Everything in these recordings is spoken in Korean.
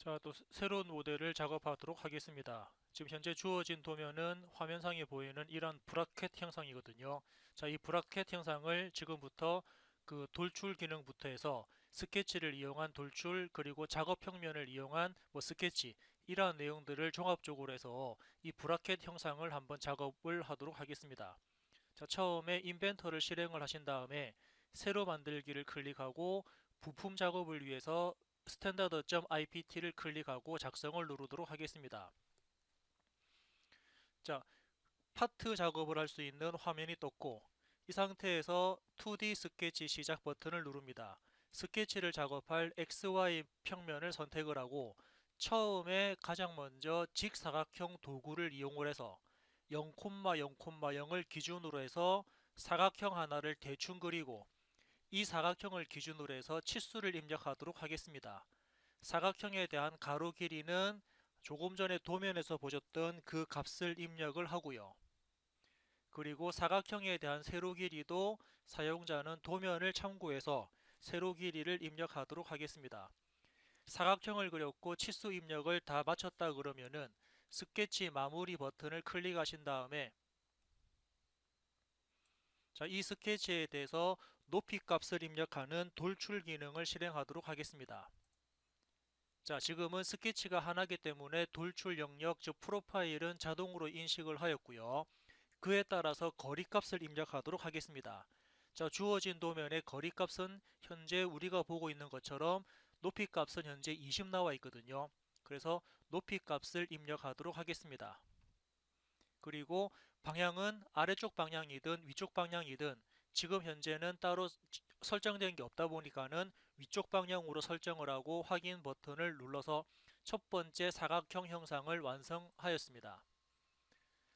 자, 또 새로운 모델을 작업하도록 하겠습니다. 지금 현재 주어진 도면은 화면상에 보이는 이런 브라켓 형상이거든요. 자, 이 브라켓 형상을 지금부터 그 돌출 기능부터 해서 스케치를 이용한 돌출 그리고 작업 평면을 이용한 스케치 이러한 내용들을 종합적으로 해서 이 브라켓 형상을 한번 작업을 하도록 하겠습니다. 자, 처음에 인벤터를 실행을 하신 다음에 새로 만들기를 클릭하고 부품 작업을 위해서 standard.ipt를 클릭하고 작성을 누르도록 하겠습니다. 자, 파트 작업을 할 수 있는 화면이 떴고 이 상태에서 2D 스케치 시작 버튼을 누릅니다. 스케치를 작업할 XY 평면을 선택을 하고 처음에 가장 먼저 직사각형 도구를 이용을 해서 0,0,0을 기준으로 해서 사각형 하나를 대충 그리고 이 사각형을 기준으로 해서 치수를 입력하도록 하겠습니다. 사각형에 대한 가로 길이는 조금 전에 도면에서 보셨던 그 값을 입력을 하고요. 그리고 사각형에 대한 세로 길이도 사용자는 도면을 참고해서 세로 길이를 입력하도록 하겠습니다. 사각형을 그렸고 치수 입력을 다 마쳤다 그러면은 스케치 마무리 버튼을 클릭하신 다음에 자, 이 스케치에 대해서 높이 값을 입력하는 돌출 기능을 실행하도록 하겠습니다. 자, 지금은 스케치가 하나이기 때문에 돌출 영역, 즉 프로파일은 자동으로 인식을 하였고요. 그에 따라서 거리값을 입력하도록 하겠습니다. 자, 주어진 도면의 거리값은 현재 우리가 보고 있는 것처럼 높이값은 현재 20 나와 있거든요. 그래서 높이값을 입력하도록 하겠습니다. 그리고 방향은 아래쪽 방향이든 위쪽 방향이든 지금 현재는 따로 설정된 게 없다 보니까는 위쪽 방향으로 설정을 하고 확인 버튼을 눌러서 첫 번째 사각형 형상을 완성하였습니다.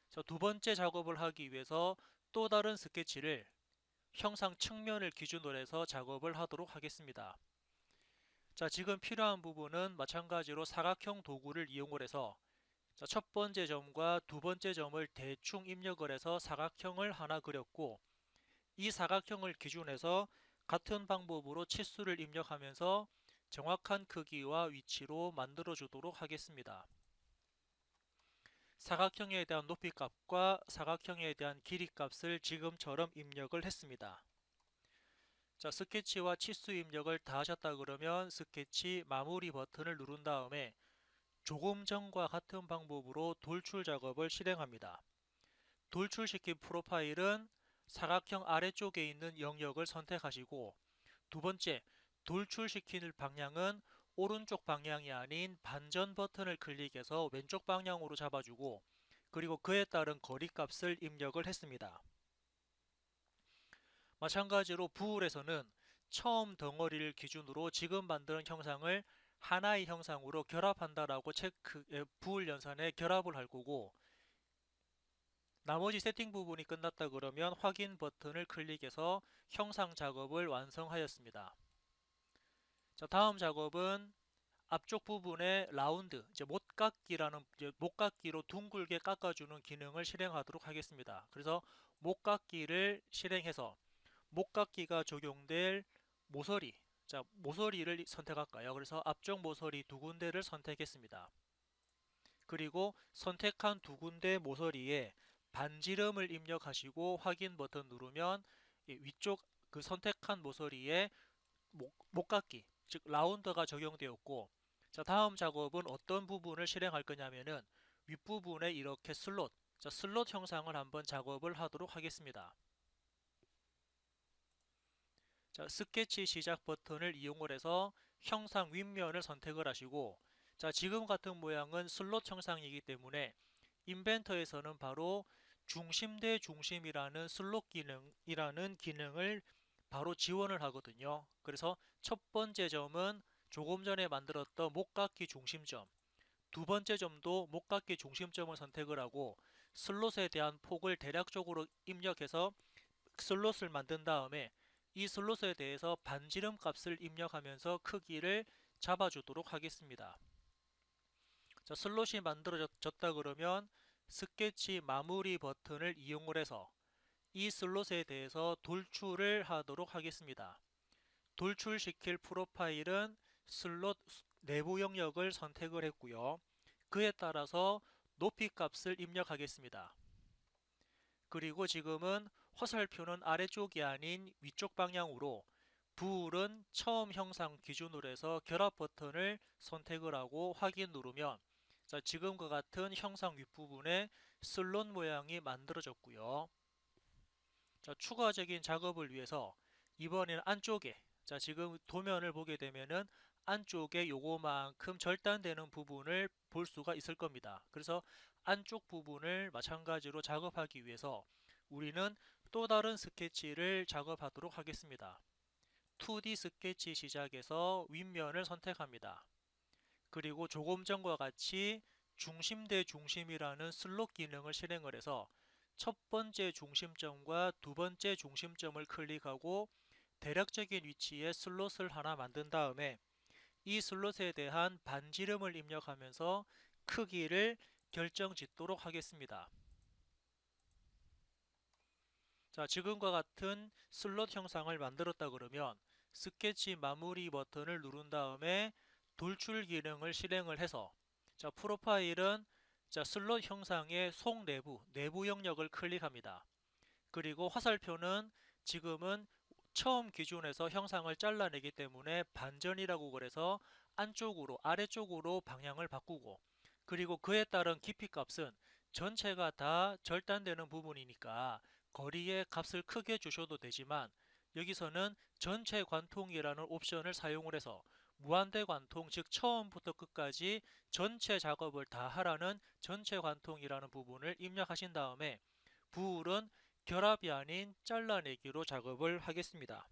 자, 두 번째 작업을 하기 위해서 또 다른 스케치를 형상 측면을 기준으로 해서 작업을 하도록 하겠습니다. 자, 지금 필요한 부분은 마찬가지로 사각형 도구를 이용을 해서 자, 첫 번째 점과 두 번째 점을 대충 입력을 해서 사각형을 하나 그렸고 이 사각형을 기준해서 같은 방법으로 치수를 입력하면서 정확한 크기와 위치로 만들어 주도록 하겠습니다. 사각형에 대한 높이 값과 사각형에 대한 길이 값을 지금처럼 입력을 했습니다. 자, 스케치와 치수 입력을 다 하셨다 그러면 스케치 마무리 버튼을 누른 다음에 조금 전과 같은 방법으로 돌출 작업을 실행합니다. 돌출시킨 프로파일은 사각형 아래쪽에 있는 영역을 선택하시고 두 번째, 돌출시킬 방향은 오른쪽 방향이 아닌 반전 버튼을 클릭해서 왼쪽 방향으로 잡아주고 그리고 그에 따른 거리값을 입력을 했습니다. 마찬가지로 부울에서는 처음 덩어리를 기준으로 지금 만드는 형상을 하나의 형상으로 결합한다라고 부울 연산에 결합을 할 거고 나머지 세팅 부분이 끝났다 그러면 확인 버튼을 클릭해서 형상 작업을 완성하였습니다. 자, 다음 작업은 앞쪽 부분에 라운드, 이제 못깎기라는 못깎기로 둥글게 깎아주는 기능을 실행하도록 하겠습니다. 그래서 못깎기를 실행해서 목깎기가 적용될 모서리, 자, 모서리를 선택할까요? 그래서 앞쪽 모서리 두 군데를 선택했습니다. 그리고 선택한 두 군데 모서리에 반지름을 입력하시고 확인 버튼 누르면 위쪽 그 선택한 모서리에 목깎기, 즉 라운더가 적용되었고 자, 다음 작업은 어떤 부분을 실행할 거냐면은 윗부분에 이렇게 슬롯, 자, 슬롯 형상을 한번 작업을 하도록 하겠습니다. 자, 스케치 시작 버튼을 이용을 해서 형상 윗면을 선택을 하시고 자, 지금 같은 모양은 슬롯 형상이기 때문에 인벤터에서는 바로 중심 대 중심이라는 슬롯 기능이라는 기능을 바로 지원을 하거든요. 그래서 첫 번째 점은 조금 전에 만들었던 목깎기 중심점, 두 번째 점도 목깎기 중심점을 선택을 하고 슬롯에 대한 폭을 대략적으로 입력해서 슬롯을 만든 다음에 이 슬롯에 대해서 반지름 값을 입력하면서 크기를 잡아주도록 하겠습니다. 자, 슬롯이 만들어졌다 그러면 스케치 마무리 버튼을 이용을 해서 이 슬롯에 대해서 돌출을 하도록 하겠습니다. 돌출시킬 프로파일은 슬롯 내부 영역을 선택을 했고요. 그에 따라서 높이 값을 입력하겠습니다. 그리고 지금은 화살표는 아래쪽이 아닌 위쪽 방향으로 부울은 처음 형상 기준으로 해서 결합 버튼을 선택을 하고 확인 누르면 자, 지금과 같은 형상 윗부분에 슬롯 모양이 만들어졌고요. 자, 추가적인 작업을 위해서 이번에는 안쪽에 자, 지금 도면을 보게 되면은 안쪽에 요거만큼 절단되는 부분을 볼 수가 있을 겁니다. 그래서 안쪽 부분을 마찬가지로 작업하기 위해서 우리는 또 다른 스케치를 작업하도록 하겠습니다. 2D 스케치 시작해서 윗면을 선택합니다. 그리고 조금 전과 같이 중심 대 중심이라는 슬롯 기능을 실행을 해서 첫 번째 중심점과 두 번째 중심점을 클릭하고 대략적인 위치에 슬롯을 하나 만든 다음에 이 슬롯에 대한 반지름을 입력하면서 크기를 결정 짓도록 하겠습니다. 자, 지금과 같은 슬롯 형상을 만들었다 그러면 스케치 마무리 버튼을 누른 다음에 돌출 기능을 실행을 해서 자, 프로파일은 자, 슬롯 형상의 속 내부 영역을 클릭합니다. 그리고 화살표는 지금은 처음 기준에서 형상을 잘라내기 때문에 반전이라고 그래서 안쪽으로 아래쪽으로 방향을 바꾸고 그리고 그에 따른 깊이 값은 전체가 다 절단되는 부분이니까 거리의 값을 크게 주셔도 되지만 여기서는 전체 관통이라는 옵션을 사용을 해서 무한대 관통, 즉 처음부터 끝까지 전체 작업을 다 하라는 전체 관통이라는 부분을 입력하신 다음에 부울은 결합이 아닌 잘라내기로 작업을 하겠습니다.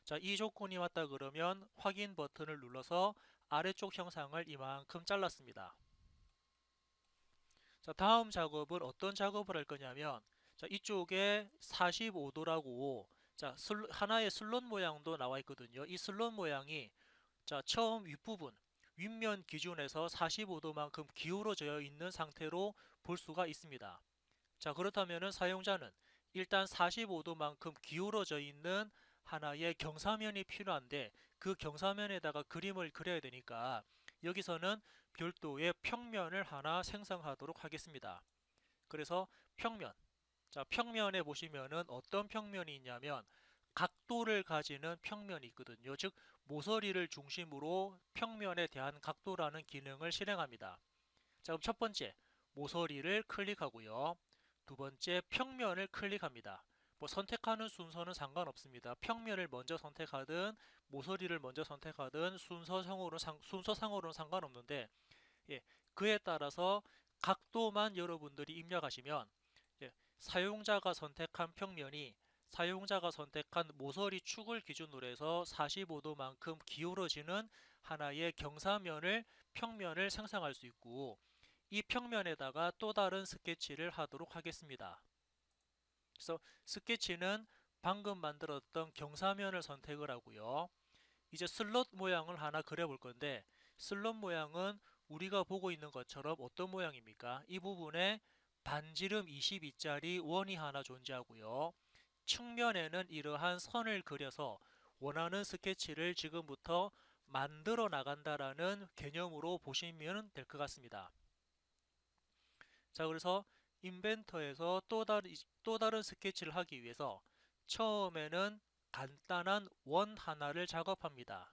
자, 이 조건이 맞다 그러면 확인 버튼을 눌러서 아래쪽 형상을 이만큼 잘랐습니다. 자, 다음 작업은 어떤 작업을 할 거냐면 자, 이쪽에 45도라고 자, 하나의 슬롯 모양도 나와 있거든요. 이 슬롯 모양이 자, 처음 윗부분 윗면 기준에서 45도만큼 기울어져 있는 상태로 볼 수가 있습니다. 자, 그렇다면 사용자는 일단 45도만큼 기울어져 있는 하나의 경사면이 필요한데 그 경사면에다가 그림을 그려야 되니까 여기서는 별도의 평면을 하나 생성하도록 하겠습니다. 그래서 평면, 자, 평면에 보시면은 어떤 평면이 있냐면 각도를 가지는 평면이 있거든요. 즉 모서리를 중심으로 평면에 대한 각도라는 기능을 실행합니다. 자, 그럼 첫 번째 모서리를 클릭하고요. 두 번째 평면을 클릭합니다. 뭐 선택하는 순서는 상관없습니다. 평면을 먼저 선택하든 모서리를 먼저 선택하든 순서상으로는 상관없는데 예, 그에 따라서 각도만 여러분들이 입력하시면 예, 사용자가 선택한 평면이 사용자가 선택한 모서리 축을 기준으로 해서 45도만큼 기울어지는 하나의 경사면을 평면을 생성할 수 있고 이 평면에다가 또 다른 스케치를 하도록 하겠습니다. 그래서 스케치는 방금 만들었던 경사면을 선택을 하고요. 이제 슬롯 모양을 하나 그려볼 건데 슬롯 모양은 우리가 보고 있는 것처럼 어떤 모양입니까? 이 부분에 반지름 22짜리 원이 하나 존재하고요. 측면에는 이러한 선을 그려서 원하는 스케치를 지금부터 만들어 나간다라는 개념으로 보시면 될 것 같습니다. 자, 그래서 인벤터에서 또 다른 스케치를 하기 위해서 처음에는 간단한 원 하나를 작업합니다.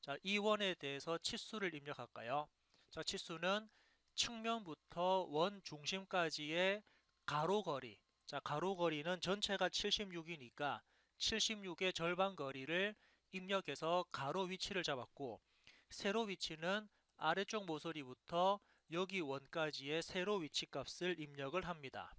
자, 이 원에 대해서 치수를 입력할까요? 자, 치수는 측면부터 원 중심까지의 가로거리. 자, 가로거리는 전체가 76이니까 76의 절반 거리를 입력해서 가로 위치를 잡았고 세로 위치는 아래쪽 모서리부터 여기 원까지의 세로 위치 값을 입력을 합니다.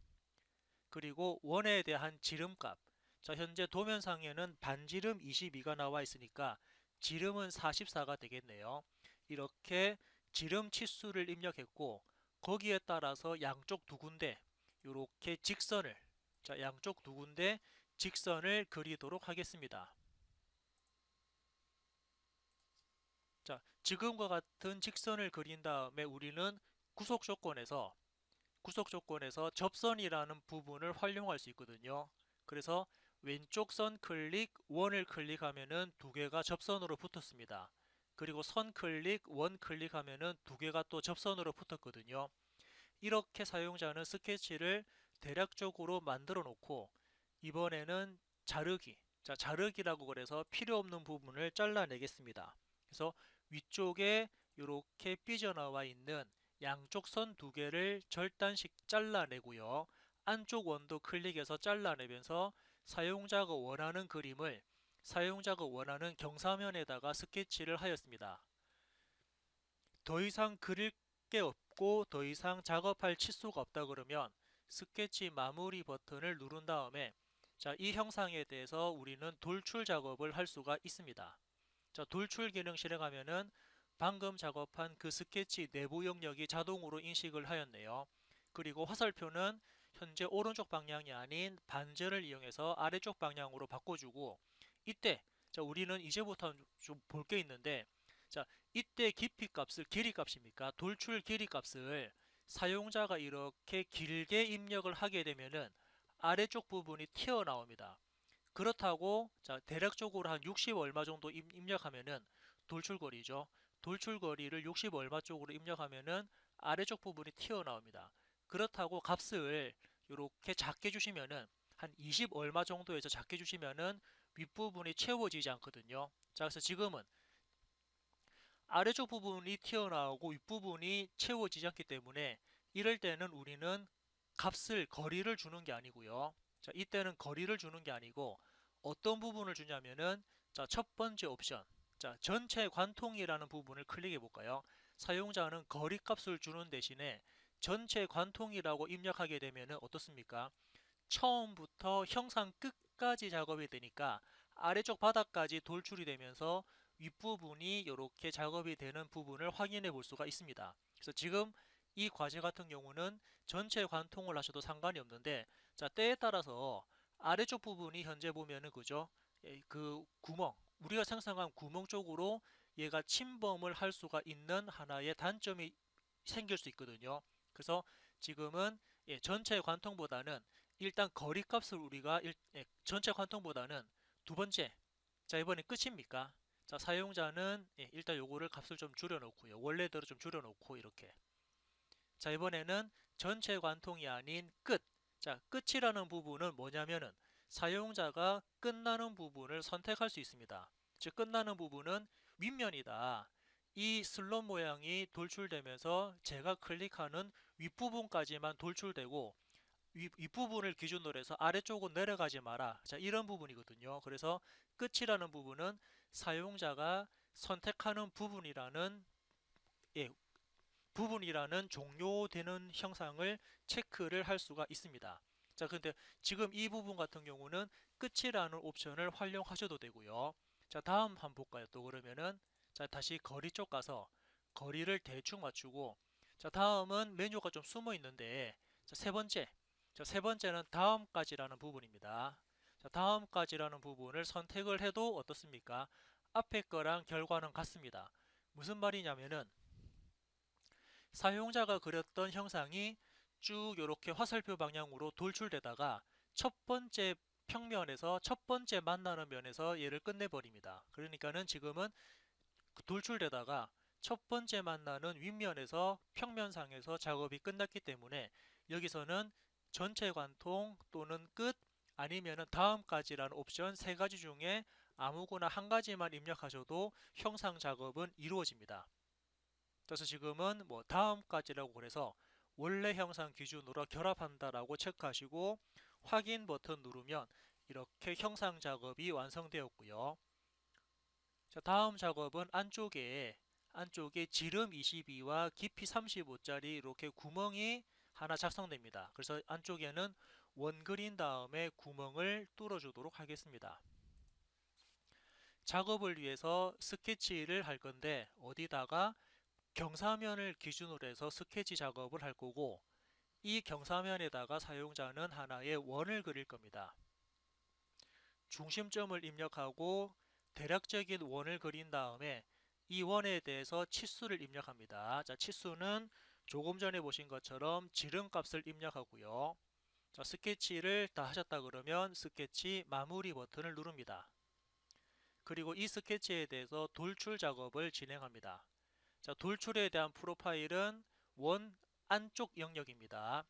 그리고 원에 대한 지름값. 자, 현재 도면상에는 반지름 22가 나와 있으니까 지름은 44가 되겠네요. 이렇게 지름 치수를 입력했고 거기에 따라서 양쪽 두 군데 이렇게 직선을 자, 양쪽 두 군데 직선을 그리도록 하겠습니다. 자, 지금과 같은 직선을 그린 다음에 우리는 구속 조건에서 접선이라는 부분을 활용할 수 있거든요. 그래서 왼쪽 선 클릭, 원을 클릭하면은 두 개가 접선으로 붙었습니다. 그리고 선 클릭, 원 클릭하면은 두 개가 또 접선으로 붙었거든요. 이렇게 사용자는 스케치를 대략적으로 만들어 놓고 이번에는 자르기. 자, 자르기라고 그래서 필요 없는 부분을 잘라내겠습니다. 그래서 위쪽에 이렇게 삐져나와 있는 양쪽 선 두 개를 절단식 잘라내고요. 안쪽 원도 클릭해서 잘라내면서 사용자가 원하는 그림을 사용자가 원하는 경사면에다가 스케치를 하였습니다. 더 이상 그릴 게 없고 더 이상 작업할 치수가 없다 그러면 스케치 마무리 버튼을 누른 다음에 자, 이 형상에 대해서 우리는 돌출 작업을 할 수가 있습니다. 자, 돌출 기능 실행하면은 방금 작업한 그 스케치 내부 영역이 자동으로 인식을 하였네요. 그리고 화살표는 현재 오른쪽 방향이 아닌 반전을 이용해서 아래쪽 방향으로 바꿔주고 이때 자, 우리는 이제부터 좀 볼 게 있는데 자, 이때 깊이 값을 길이 값입니까? 돌출 길이 값을 사용자가 이렇게 길게 입력을 하게 되면은 아래쪽 부분이 튀어나옵니다. 그렇다고 자, 대략적으로 한 60 얼마 정도 입력하면은 돌출거리죠. 돌출거리를 60 얼마 쪽으로 입력하면은 아래쪽 부분이 튀어나옵니다. 그렇다고 값을 이렇게 작게 주시면은 한 20 얼마 정도에서 작게 주시면은 윗부분이 채워지지 않거든요. 자, 그래서 지금은 아래쪽 부분이 튀어나오고 윗부분이 채워지지 않기 때문에 이럴 때는 우리는 값을 거리를 주는 게 아니고요. 자, 이때는 거리를 주는 게 아니고 어떤 부분을 주냐면은 자, 첫 번째 옵션. 자, 전체 관통이라는 부분을 클릭해 볼까요? 사용자는 거리 값을 주는 대신에 전체 관통이라고 입력하게 되면은 어떻습니까? 처음부터 형상 끝까지 작업이 되니까 아래쪽 바닥까지 돌출이 되면서 윗부분이 이렇게 작업이 되는 부분을 확인해 볼 수가 있습니다. 그래서 지금 이 과제 같은 경우는 전체 관통을 하셔도 상관이 없는데 자, 때에 따라서 아래쪽 부분이 현재 보면은 그죠? 그 구멍, 우리가 생성한 구멍 쪽으로 얘가 침범을 할 수가 있는 하나의 단점이 생길 수 있거든요. 그래서 지금은 전체 관통보다는 일단 거리 값을 우리가 전체 관통보다는 두 번째, 자, 이번에 끝입니까? 자, 사용자는 일단 요거를 값을 좀 줄여놓고요. 원래대로 좀 줄여놓고 이렇게. 자, 이번에는 전체 관통이 아닌 끝. 자, 끝이라는 부분은 뭐냐면은 사용자가 끝나는 부분을 선택할 수 있습니다. 즉, 끝나는 부분은 윗면이다. 이 슬롯 모양이 돌출되면서 제가 클릭하는 윗부분까지만 돌출되고 윗부분을 기준으로 해서 아래쪽은 내려가지 마라. 자, 이런 부분이거든요. 그래서 끝이라는 부분은 사용자가 선택하는 부분이라는 종료되는 형상을 체크를 할 수가 있습니다. 자, 근데 지금 이 부분 같은 경우는 끝이라는 옵션을 활용하셔도 되고요. 자, 다음 한번 볼까요? 또 그러면은 자, 다시 거리 쪽 가서 거리를 대충 맞추고 자, 다음은 메뉴가 좀 숨어 있는데 자, 세 번째. 자, 세 번째는 다음까지라는 부분입니다. 자, 다음까지라는 부분을 선택을 해도 어떻습니까? 앞에 거랑 결과는 같습니다. 무슨 말이냐면은 사용자가 그렸던 형상이 쭉 이렇게 화살표 방향으로 돌출되다가 첫 번째 평면에서 첫 번째 만나는 면에서 얘를 끝내버립니다. 그러니까는 지금은 돌출되다가 첫 번째 만나는 윗면에서 평면상에서 작업이 끝났기 때문에 여기서는 전체 관통 또는 끝 아니면은 다음까지라는 옵션 세 가지 중에 아무거나 한 가지만 입력하셔도 형상 작업은 이루어집니다. 그래서 지금은 뭐 다음까지라고 그래서 원래 형상 기준으로 결합한다라고 체크하시고 확인 버튼 누르면 이렇게 형상 작업이 완성되었고요. 자, 다음 작업은 안쪽에 지름 22와 깊이 35짜리 이렇게 구멍이 하나 작성됩니다. 그래서 안쪽에는 원 그린 다음에 구멍을 뚫어주도록 하겠습니다. 작업을 위해서 스케치를 할 건데 어디다가 경사면을 기준으로 해서 스케치 작업을 할 거고 이 경사면에다가 사용자는 하나의 원을 그릴 겁니다. 중심점을 입력하고 대략적인 원을 그린 다음에 이 원에 대해서 치수를 입력합니다. 자, 치수는 조금 전에 보신 것처럼 지름값을 입력하고요. 자, 스케치를 다 하셨다 그러면 스케치 마무리 버튼을 누릅니다. 그리고 이 스케치에 대해서 돌출 작업을 진행합니다. 자, 돌출에 대한 프로파일은 원 안쪽 영역입니다.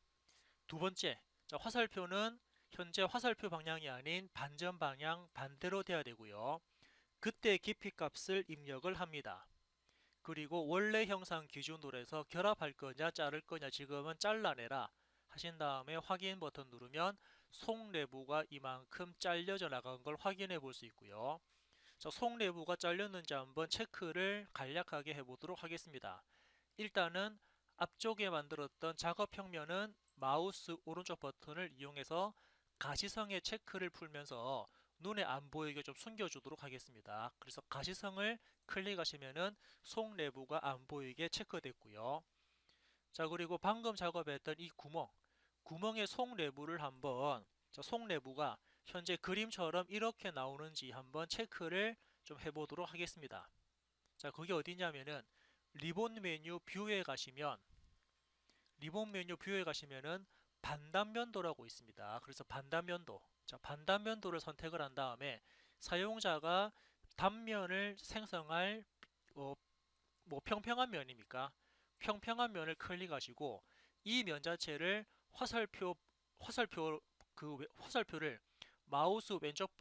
두 번째, 자, 화살표는 현재 화살표 방향이 아닌 반전 방향 반대로 돼야 되고요. 그때 깊이 값을 입력을 합니다. 그리고 원래 형상 기준으로 해서 결합할 거냐 자를 거냐 지금은 잘라내라 하신 다음에 확인 버튼 누르면 속 내부가 이만큼 잘려져 나간 걸 확인해 볼 수 있고요. 자, 속 내부가 잘렸는지 한번 체크를 간략하게 해보도록 하겠습니다. 일단은 앞쪽에 만들었던 작업 평면은 마우스 오른쪽 버튼을 이용해서 가시성의 체크를 풀면서 눈에 안 보이게 좀 숨겨주도록 하겠습니다. 그래서 가시성을 클릭하시면은 속 내부가 안 보이게 체크됐고요. 자, 그리고 방금 작업했던 이 구멍의 속 내부를 한번, 속 내부가 현재 그림처럼 이렇게 나오는지 한번 체크를 좀 해보도록 하겠습니다. 자, 그게 어디냐면은 리본 메뉴 뷰에 가시면은 반단면도라고 있습니다. 그래서 반단면도, 자, 반단면도를 선택을 한 다음에 사용자가 단면을 생성할 어, 뭐 평평한 면입니까? 평평한 면을 클릭하시고 이 면 자체를 화살표를 마우스 왼쪽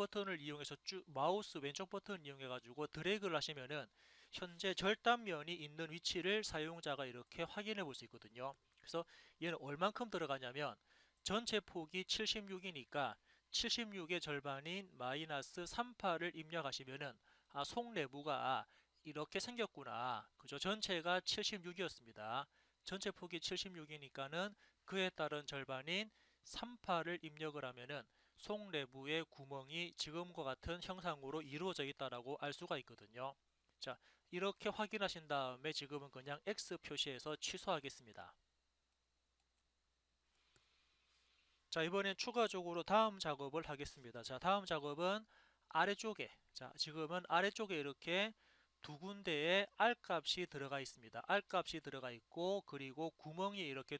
버튼을 이용해 가지고 드래그를 하시면은 현재 절단면이 있는 위치를 사용자가 이렇게 확인해 볼 수 있거든요. 그래서 얘는 얼만큼 들어가냐면 전체 폭이 76이니까 76의 절반인 마이너스 38을 입력하시면은 속 내부가 이렇게 생겼구나. 그죠? 전체가 76이었습니다. 전체 폭이 76이니까는 그에 따른 절반인 38을 입력을 하면은 속 내부의 구멍이 지금과 같은 형상으로 이루어져 있다라고 알 수가 있거든요. 자, 이렇게 확인하신 다음에 지금은 그냥 X 표시해서 취소하겠습니다. 자, 이번엔 추가적으로 다음 작업을 하겠습니다. 자, 다음 작업은 아래쪽에, 자, 지금은 아래쪽에 이렇게 두 군데에 R 값이 들어가 있습니다. R 값이 들어가 있고, 그리고 구멍이 이렇게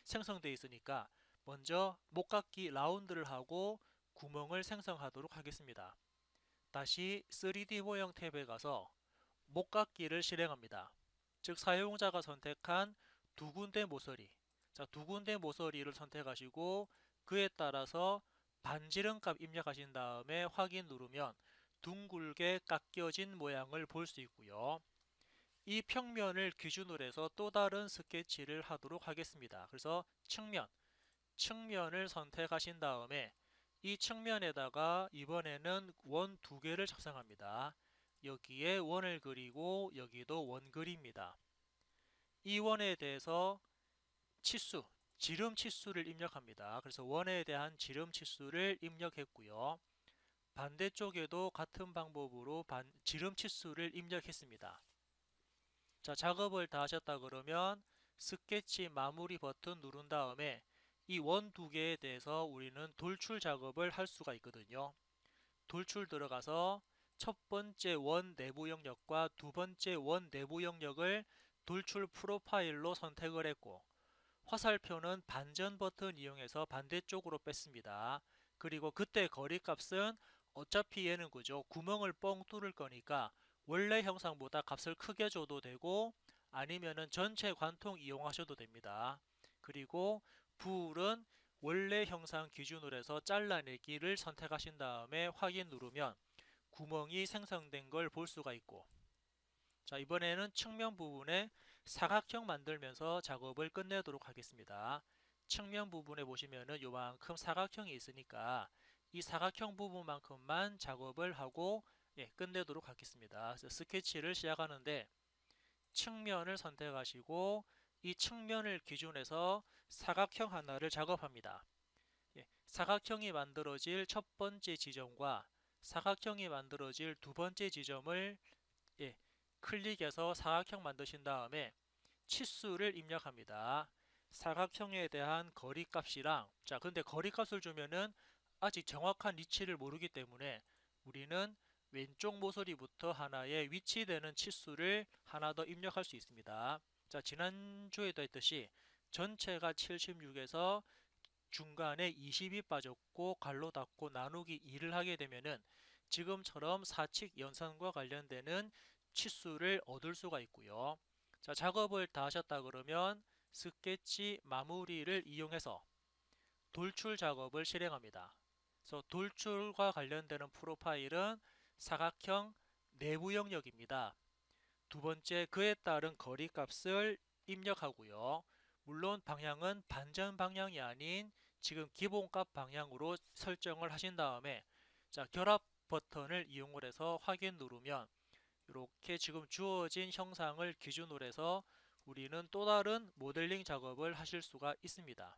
생성되어 있으니까 먼저 목깎이 라운드를 하고 구멍을 생성하도록 하겠습니다. 다시 3D 모형 탭에 가서 목깎기를 실행합니다. 즉 사용자가 선택한 두 군데 모서리, 자, 두 군데 모서리를 선택하시고 그에 따라서 반지름값 입력하신 다음에 확인 누르면 둥글게 깎여진 모양을 볼 수 있고요. 이 평면을 기준으로 해서 또 다른 스케치를 하도록 하겠습니다. 그래서 측면을 선택하신 다음에 이 측면에다가 이번에는 원 두 개를 작성합니다. 여기에 원을 그리고 여기도 원 그립니다. 이 원에 대해서 지름 치수를 입력합니다. 그래서 원에 대한 지름 치수를 입력했고요. 반대쪽에도 같은 방법으로 지름 치수를 입력했습니다. 자, 작업을 다 하셨다 그러면 스케치 마무리 버튼 누른 다음에 이 원 두 개에 대해서 우리는 돌출 작업을 할 수가 있거든요. 돌출 들어가서 첫 번째 원 내부 영역과 두 번째 원 내부 영역을 돌출 프로파일로 선택을 했고 화살표는 반전 버튼 이용해서 반대쪽으로 뺐습니다. 그리고 그때 거리값은 어차피 얘는 그죠, 구멍을 뻥 뚫을 거니까 원래 형상보다 값을 크게 줘도 되고 아니면은 전체 관통 이용하셔도 됩니다. 그리고 불은 원래 형상 기준으로 해서 잘라내기를 선택하신 다음에 확인 누르면 구멍이 생성된 걸 볼 수가 있고, 자, 이번에는 측면 부분에 사각형 만들면서 작업을 끝내도록 하겠습니다. 측면 부분에 보시면은 요만큼 사각형이 있으니까 이 사각형 부분만큼만 작업을 하고 끝내도록 하겠습니다. 그래서 스케치를 시작하는데 측면을 선택하시고 이 측면을 기준해서 사각형 하나를 작업합니다. 사각형이 만들어질 첫 번째 지점과 사각형이 만들어질 두 번째 지점을 클릭해서 사각형 만드신 다음에 치수를 입력합니다. 사각형에 대한 거리값이랑, 자, 근데 거리값을 주면은 아직 정확한 위치를 모르기 때문에 우리는 왼쪽 모서리부터 하나의 위치되는 치수를 하나 더 입력할 수 있습니다. 자, 지난주에도 했듯이 전체가 76에서 중간에 20이 빠졌고 갈로 닫고 나누기 2를 하게 되면은 지금처럼 사칙 연산과 관련되는 치수를 얻을 수가 있고요. 자, 작업을 다 하셨다 그러면 스케치 마무리를 이용해서 돌출 작업을 실행합니다. 그래서 돌출과 관련되는 프로파일은 사각형 내부 영역입니다. 두 번째, 그에 따른 거리 값을 입력하고요. 물론 방향은 반전 방향이 아닌 지금 기본값 방향으로 설정을 하신 다음에 자, 결합 버튼을 이용을 해서 확인 누르면 이렇게 지금 주어진 형상을 기준으로 해서 우리는 또 다른 모델링 작업을 하실 수가 있습니다.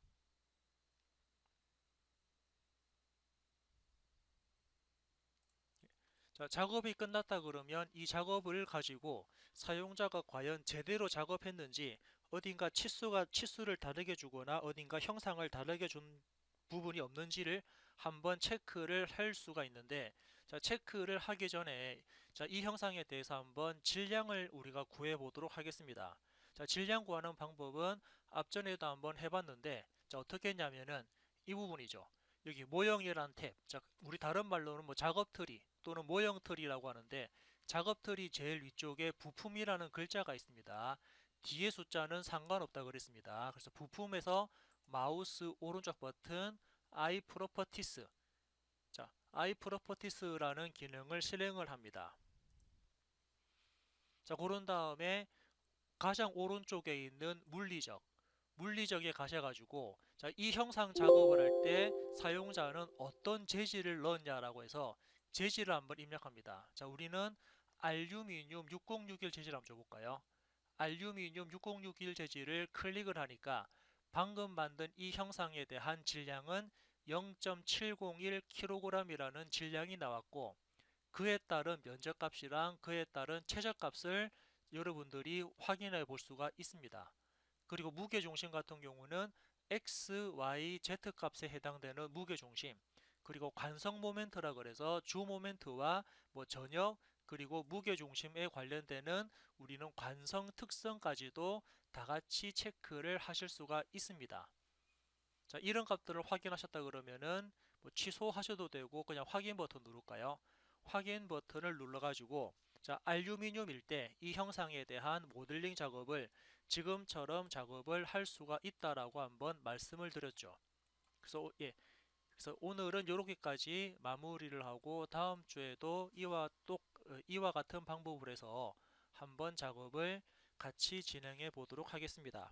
자, 작업이 끝났다 그러면 이 작업을 가지고 사용자가 과연 제대로 작업했는지 어딘가 치수를 다르게 주거나 어딘가 형상을 다르게 준 부분이 없는지를 한번 체크를 할 수가 있는데 자, 체크를 하기 전에 자, 이 형상에 대해서 한번 질량을 우리가 구해 보도록 하겠습니다. 자, 질량 구하는 방법은 앞전에도 한번 해봤는데 자, 어떻게 했냐면은 이 부분이죠. 여기 모형이란 탭, 자, 우리 다른 말로는 뭐 작업 트리 또는 모형 트리라고 하는데 작업 트리 제일 위쪽에 부품이라는 글자가 있습니다. 뒤에 숫자는 상관없다 그랬습니다. 그래서 부품에서 마우스 오른쪽 버튼 I Properties, 자, I Properties라는 기능을 실행을 합니다. 자, 그런 다음에 가장 오른쪽에 있는 물리적에 가셔가지고 자, 이 형상 작업을 할 때 사용자는 어떤 재질을 넣었냐라고 해서 재질을 한번 입력합니다. 자, 우리는 알루미늄 6061 재질 한번 줘볼까요? 알루미늄 6061 재질을 클릭을 하니까 방금 만든 이 형상에 대한 질량은 0.701kg이라는 질량이 나왔고 그에 따른 면적값이랑 그에 따른 최저값을 여러분들이 확인해 볼 수가 있습니다. 그리고 무게중심 같은 경우는 X, Y, Z 값에 해당되는 무게중심 그리고 관성 모멘트라 그래서 주 모멘트와 뭐 전역 그리고 무게중심에 관련되는 우리는 관성 특성까지도 다 같이 체크를 하실 수가 있습니다. 자, 이런 값들을 확인하셨다 그러면은 뭐 취소하셔도 되고 그냥 확인 버튼 누를까요? 확인 버튼을 눌러가지고 자, 알루미늄일 때 이 형상에 대한 모델링 작업을 지금처럼 작업을 할 수가 있다라고 한번 말씀을 드렸죠. 그래서 예, 그래서 오늘은 이렇게까지 마무리를 하고 다음 주에도 이와 같은 방법을 해서 한번 작업을 같이 진행해 보도록 하겠습니다.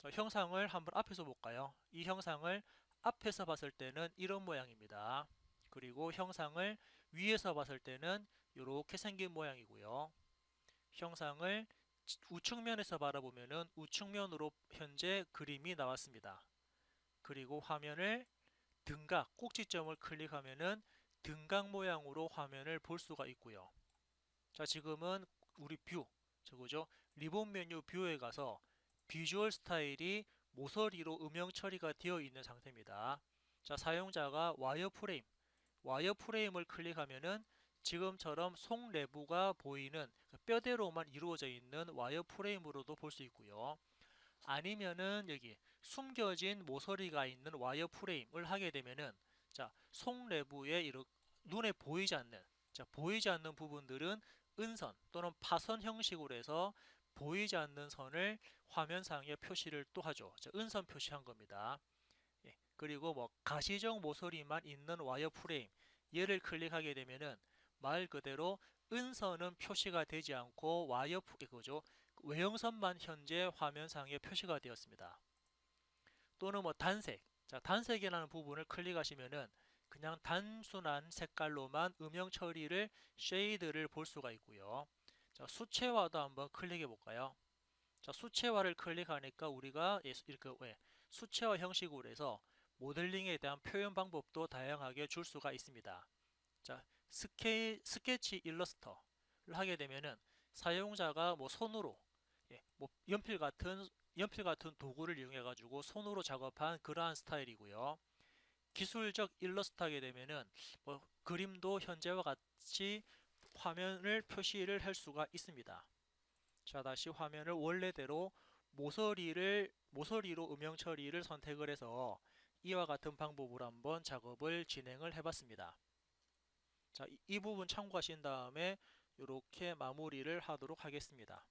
자, 형상을 한번 앞에서 볼까요? 이 형상을 앞에서 봤을 때는 이런 모양입니다. 그리고 형상을 위에서 봤을 때는 이렇게 생긴 모양이고요. 형상을 우측면에서 바라보면은 우측면으로 현재 그림이 나왔습니다. 그리고 화면을 등각, 꼭지점을 클릭하면은 등각 모양으로 화면을 볼 수가 있고요. 자, 지금은 우리 저거죠? 리본 메뉴 뷰에 가서 비주얼 스타일이 모서리로 음영 처리가 되어 있는 상태입니다. 자, 사용자가 와이어프레임을 클릭하면은 지금처럼 속 내부가 보이는 뼈대로만 이루어져 있는 와이어프레임으로도 볼 수 있고요. 아니면은 여기 숨겨진 모서리가 있는 와이어프레임을 하게 되면은 자, 속 내부에 이렇게 눈에 보이지 않는 보이지 않는 부분들은 은선 또는 파선 형식으로 해서 보이지 않는 선을 화면상에 표시를 또 하죠. 자, 은선 표시한 겁니다. 예, 그리고 뭐 가시적 모서리만 있는 와이어 프레임 얘를 클릭하게 되면은 말 그대로 은선은 표시가 되지 않고 그거죠. 외형선만 현재 화면상에 표시가 되었습니다. 또는 뭐 단색, 자, 단색이라는 부분을 클릭하시면은 그냥 단순한 색깔로만 음영 처리를 쉐이드를 볼 수가 있고요. 자, 수채화도 한번 클릭해 볼까요? 자, 수채화를 클릭하니까 우리가 이렇게 수채화 형식으로 해서 모델링에 대한 표현 방법도 다양하게 줄 수가 있습니다. 자, 스케치 일러스터를 하게 되면은 사용자가 뭐 손으로 뭐 연필 같은 도구를 이용해 가지고 손으로 작업한 그러한 스타일이고요. 기술적 일러스트 하게 되면은 뭐 그림도 현재와 같이 화면을 표시를 할 수가 있습니다. 자, 다시 화면을 원래대로 모서리로 음영 처리를 선택을 해서 이와 같은 방법으로 한번 작업을 진행을 해봤습니다. 자, 이 부분 참고하신 다음에 이렇게 마무리를 하도록 하겠습니다.